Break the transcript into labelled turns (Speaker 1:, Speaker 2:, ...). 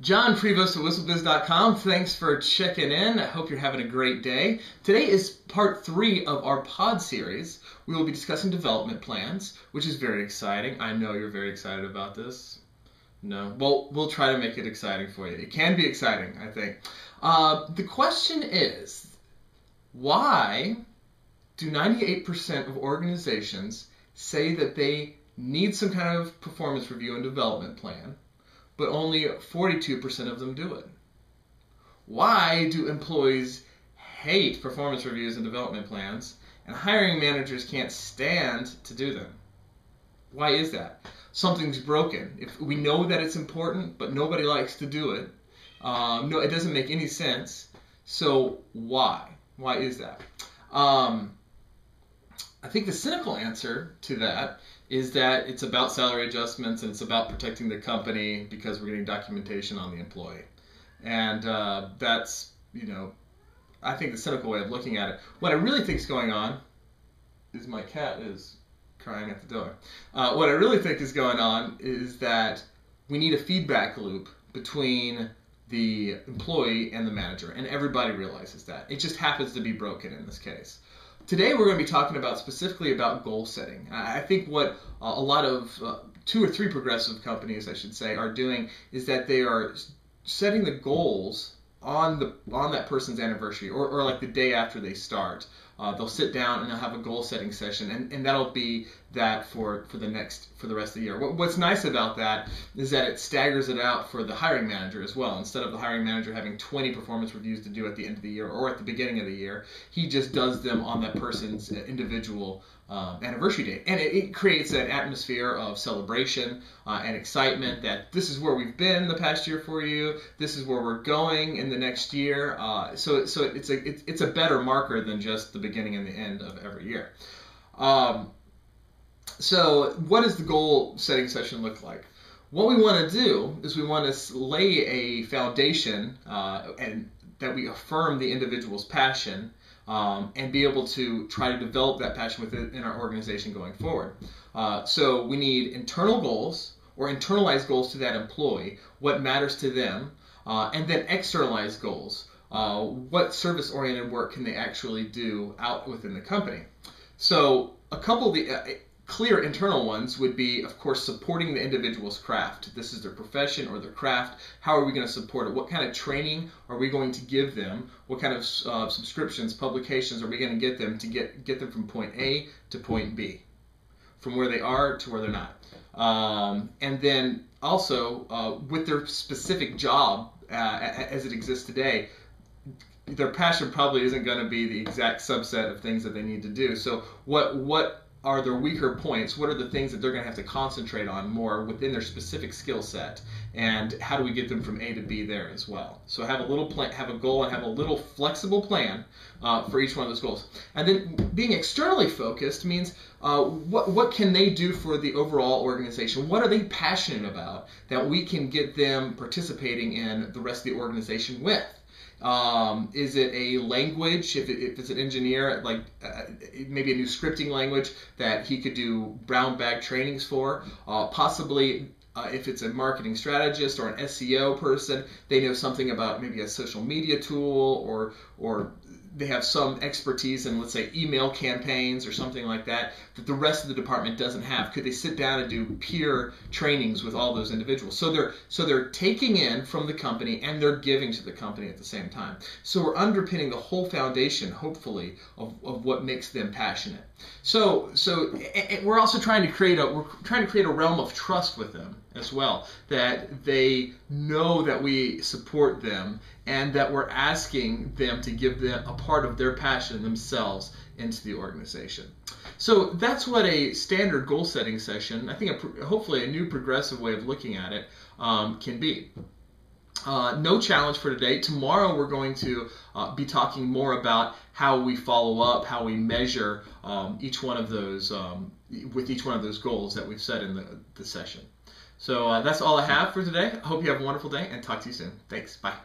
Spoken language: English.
Speaker 1: John Prevost at WhistleBiz.com. Thanks for checking in. I hope you're having a great day. Today is part 3 of our pod series. We will be discussing development plans, which is very exciting. I know you're very excited about this. No? Well, we'll try to make it exciting for you. It can be exciting, I think. The question is, why do 98% of organizations say that they need some kind of performance review and development plan, but only 42% of them do it? Why do employees hate performance reviews and development plans, and hiring managers can't stand to do them? Why is that? Something's broken. If we know that it's important, but nobody likes to do it, no, it doesn't make any sense. So why? Why is that? I think the cynical answer to that is that it's about salary adjustments and it's about protecting the company because we're getting documentation on the employee. And that's, I think the cynical way of looking at it. What I really think is going on is my cat is crying at the door. What I really think is going on is that we need a feedback loop between the employee and the manager, and everybody realizes that. It just happens to be broken in this case. Today we're going to be talking about specifically about goal setting. I think what a lot of 2 or 3 progressive companies, I should say, are doing is that they are setting the goals on that person's anniversary or like the day after they start. They'll sit down and they'll have a goal setting session, and that'll be that for the rest of the year. What's nice about that is that it staggers it out for the hiring manager as well. Instead of the hiring manager having 20 performance reviews to do at the end of the year or at the beginning of the year, he just does them on that person's individual anniversary date. And it creates an atmosphere of celebration and excitement that this is where we've been the past year for you, this is where we're going in the next year. So it's a better marker than just the beginning and the end of every year. So what does the goal setting session look like? What we want to do is we want to lay a foundation and that we affirm the individual's passion and be able to try to develop that passion within our organization going forward. So we need internal goals or internalized goals to that employee, what matters to them, and then externalized goals. What service-oriented work can they actually do out within the company? So a couple of the clear internal ones would be, of course, supporting the individual's craft. This is their profession or their craft. How are we going to support it? What kind of training are we going to give them? What kind of subscriptions, publications are we going to get them to get them from point A to point B, from where they are to where they're not? And then also with their specific job as it exists today, their passion probably isn't going to be the exact subset of things that they need to do. So what are their weaker points? What are the things that they're going to have to concentrate on more within their specific skill set? And how do we get them from A to B there as well? So have a little plan, have a goal, and have a little flexible plan for each one of those goals. And then being externally focused means what can they do for the overall organization? What are they passionate about that we can get them participating in the rest of the organization with? Is it a language, if it's an engineer, like maybe a new scripting language that he could do brown bag trainings for? Possibly if it's a marketing strategist or an SEO person, they know something about maybe a social media tool or they have some expertise in, let's say, email campaigns or something like that the rest of the department doesn't have. Could they sit down and do peer trainings with all those individuals? So they're taking in from the company and they're giving to the company at the same time. So we're underpinning the whole foundation, hopefully, of what makes them passionate. So we're also trying to create a realm of trust with them as well, that they know that we support them and that we're asking them to give them a part of their passion themselves into the organization. So that's what a standard goal setting session, I think hopefully a new progressive way of looking at it, can be. No challenge for today. Tomorrow we're going to be talking more about how we follow up, how we measure each one of those with each one of those goals that we've set in the session. So that's all I have for today. I hope you have a wonderful day and talk to you soon. Thanks. Bye.